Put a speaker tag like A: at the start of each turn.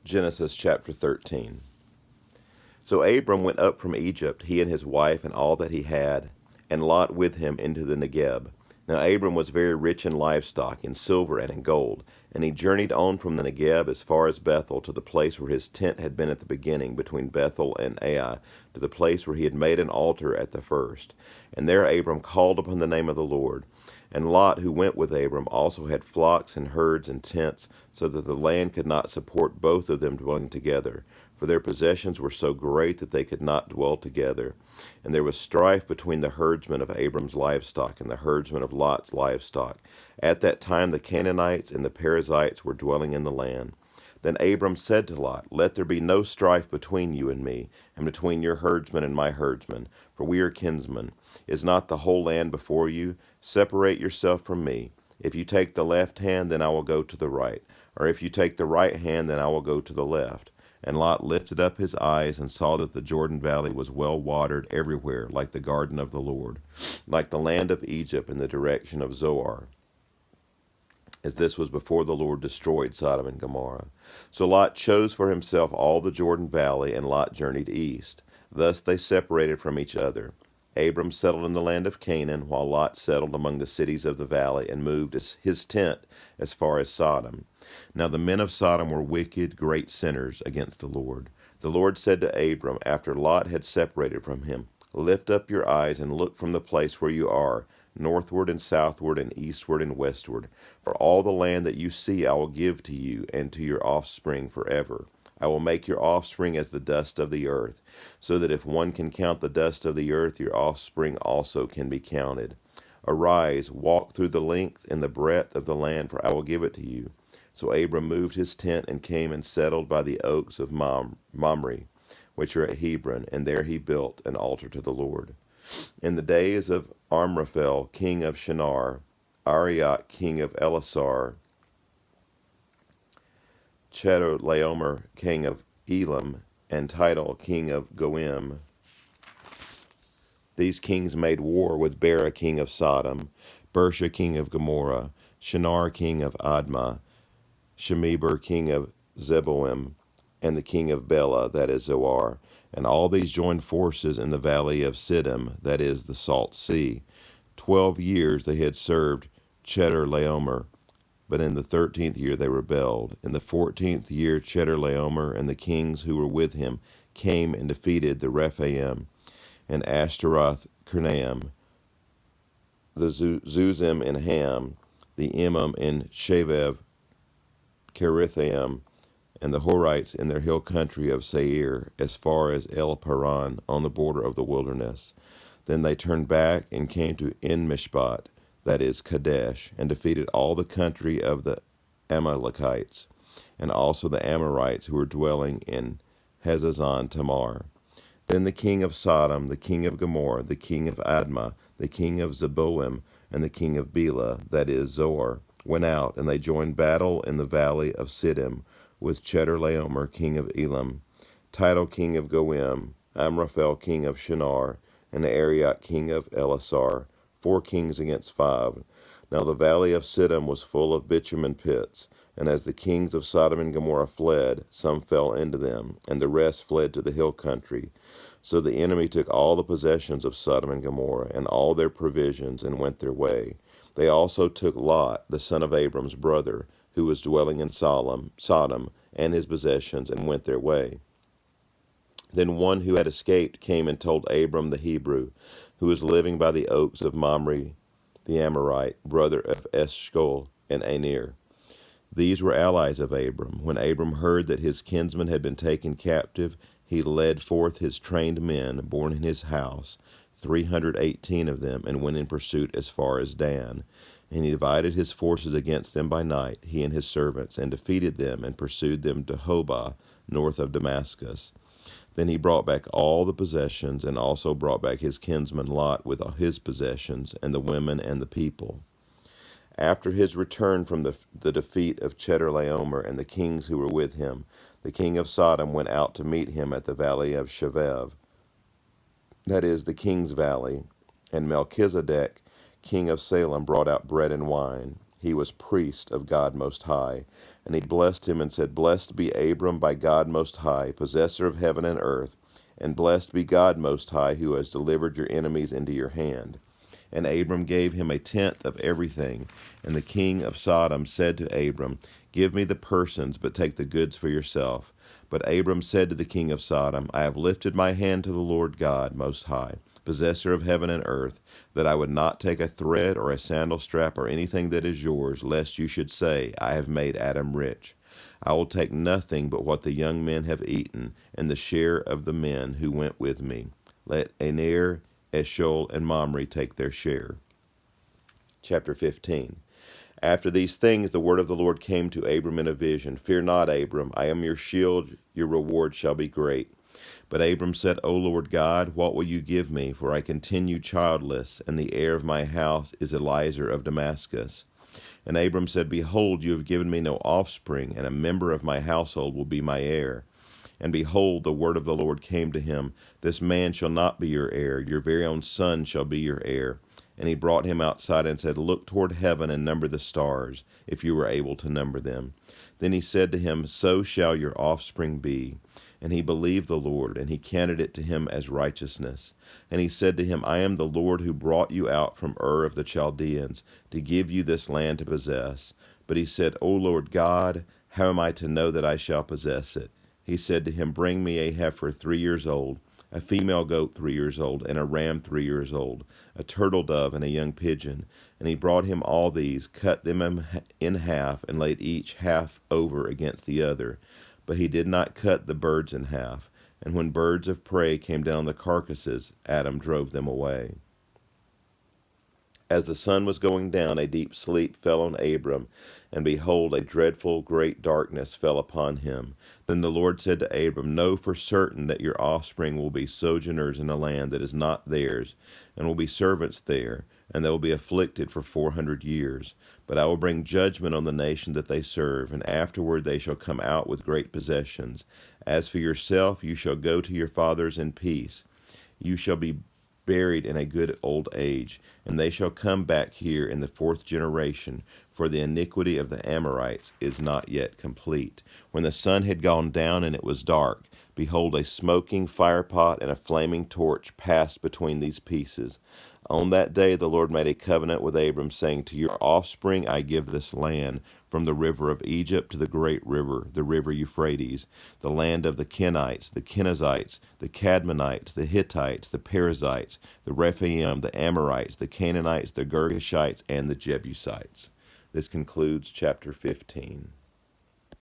A: Genesis chapter 13. So Abram went up from Egypt, he and his wife and all that he had, and Lot with him into the Negeb. Now Abram was very rich in livestock, in silver and in gold, and he journeyed on from the Negeb as far as Bethel, to the place where his tent had been at the beginning, between Bethel and Ai, to the place where he had made an altar at the first. And there Abram called upon the name of the Lord. And Lot, who went with Abram, also had flocks and herds and tents, so that the land could not support both of them dwelling together. For their possessions were so great that they could not dwell together. And there was strife between the herdsmen of Abram's livestock and the herdsmen of Lot's livestock. At that time the Canaanites and the Perizzites were dwelling in the land. Then Abram said to Lot, Let there be no strife between you and me, and between your herdsmen and my herdsmen, for we are kinsmen. Is not the whole land before you? Separate yourself from me. If you take the left hand, then I will go to the right, or if you take the right hand, then I will go to the left. And Lot lifted up his eyes and saw that the Jordan valley was well watered everywhere, like the garden of the Lord, like the land of Egypt in the direction of Zoar, as this was before the Lord destroyed Sodom and Gomorrah. So Lot chose for himself all the Jordan valley, and Lot journeyed east. Thus they separated from each other. Abram settled in the land of Canaan, while Lot settled among the cities of the valley, and moved his tent as far as Sodom. Now the men of Sodom were wicked, great sinners against the Lord. The Lord said to Abram, after Lot had separated from him, Lift up your eyes and look from the place where you are, northward and southward and eastward and westward. For all the land that you see I will give to you and to your offspring forever. I will make your offspring as the dust of the earth, so that if one can count the dust of the earth, your offspring also can be counted. Arise, walk through the length and the breadth of the land, for I will give it to you. So Abram moved his tent and came and settled by the oaks of Mamre, which are at Hebron, and there he built an altar to the Lord. In the days of Amraphel, king of Shinar, Arioch, king of Elasar, Chedorlaomer, king of Elam, and Tidal, king of Goim, these kings made war with Bera, king of Sodom, Bersha, king of Gomorrah, Shinar, king of Admah, Shemeber, king of Zeboim, and the king of Bela, that is Zoar. And all these joined forces in the valley of Siddim, that is the Salt Sea. 12 years they had served Chedorlaomer, but in the 13th year they rebelled. In the 14th year Chedorlaomer and the kings who were with him came and defeated the Rephaim and Ashtaroth Karnaim, the Zuzim in Ham, the Emim in Shevev, Kerithaim, and the Horites in their hill country of Seir, as far as El Paran, on the border of the wilderness. Then they turned back and came to En-Mishpat, that is Kadesh, and defeated all the country of the Amalekites, and also the Amorites who were dwelling in Hazazon Tamar. Then the king of Sodom, the king of Gomorrah, the king of Admah, the king of Zeboim, and the king of Bela, that is Zoar, went out, and they joined battle in the valley of Siddim with Chedorlaomer, king of Elam, Tidal, king of Goim, Amraphel, king of Shinar, and Arioch, king of Elasar, 4 kings against 5. Now the valley of Siddim was full of bitumen pits, and as the kings of Sodom and Gomorrah fled, some fell into them, and the rest fled to the hill country. So the enemy took all the possessions of Sodom and Gomorrah, and all their provisions, and went their way. They also took Lot, the son of Abram's brother, who was dwelling in Sodom, and his possessions, and went their way. Then one who had escaped came and told Abram the Hebrew, who was living by the oaks of Mamre, the Amorite, brother of Eshcol and Aner. These were allies of Abram. When Abram heard that his kinsmen had been taken captive, he led forth his trained men, born in his house, 318 of them, and went in pursuit as far as Dan. And he divided his forces against them by night, he and his servants, and defeated them, and pursued them to Hobah, north of Damascus. Then he brought back all the possessions, and also brought back his kinsman Lot with all his possessions, and the women and the people. After his return from the defeat of Chedorlaomer and the kings who were with him, the king of Sodom went out to meet him at the valley of Shevev, that is, the king's valley, and Melchizedek, king of Salem, brought out bread and wine. he was priest of God Most High. And he blessed him and said, Blessed be Abram by God Most High, possessor of heaven and earth, and blessed be God Most High, who has delivered your enemies into your hand. And Abram gave him a tenth of everything. And the king of Sodom said to Abram, Give me the persons, but take the goods for yourself. But Abram said to the king of Sodom, I have lifted my hand to the Lord God Most High, possessor of heaven and earth, that I would not take a thread or a sandal strap or anything that is yours, lest you should say, I have made Adam rich. I will take nothing but what the young men have eaten, and the share of the men who went with me. Let Aner, Eshol, and Mamre take their share. Chapter 15. After these things the word of the Lord came to Abram in a vision. Fear not, Abram, I am your shield, your reward shall be great. But Abram said, O Lord God, what will you give me? For I continue childless, and the heir of my house is Eliezer of Damascus. And Abram said, Behold, you have given me no offspring, and a member of my household will be my heir. And behold, the word of the Lord came to him, This man shall not be your heir, your very own son shall be your heir. And he brought him outside and said, Look toward heaven and number the stars, if you are able to number them. Then he said to him, So shall your offspring be. And he believed the Lord, and he counted it to him as righteousness. And he said to him, I am the Lord who brought you out from Ur of the Chaldeans, to give you this land to possess. But he said, O Lord God, how am I to know that I shall possess it? He said to him, Bring me a heifer 3 years old, a female goat 3 years old, and a ram 3 years old, a turtle dove, and a young pigeon. And he brought him all these, cut them in half, and laid each half over against the other. But he did not cut the birds in half. And when birds of prey came down on the carcasses, Adam drove them away. As the sun was going down, a deep sleep fell on Abram, and behold, a dreadful great darkness fell upon him. Then the Lord said to Abram, Know for certain that your offspring will be sojourners in a land that is not theirs, and will be servants there, and they will be afflicted for 400 years. But I will bring judgment on the nation that they serve, and afterward they shall come out with great possessions. As for yourself, you shall go to your fathers in peace. You shall be buried in a good old age, and they shall come back here in the 4th generation, for the iniquity of the Amorites is not yet complete. When the sun had gone down and it was dark, behold, a smoking firepot and a flaming torch passed between these pieces. On that day the Lord made a covenant with Abram, saying, To your offspring I give this land, from the river of Egypt to the great river, the river Euphrates, the land of the Kenites, the Kenizzites, the Cadmonites, the Hittites, the Perizzites, the Rephaim, the Amorites, the Canaanites, the Girgashites, and the Jebusites. This concludes chapter 15.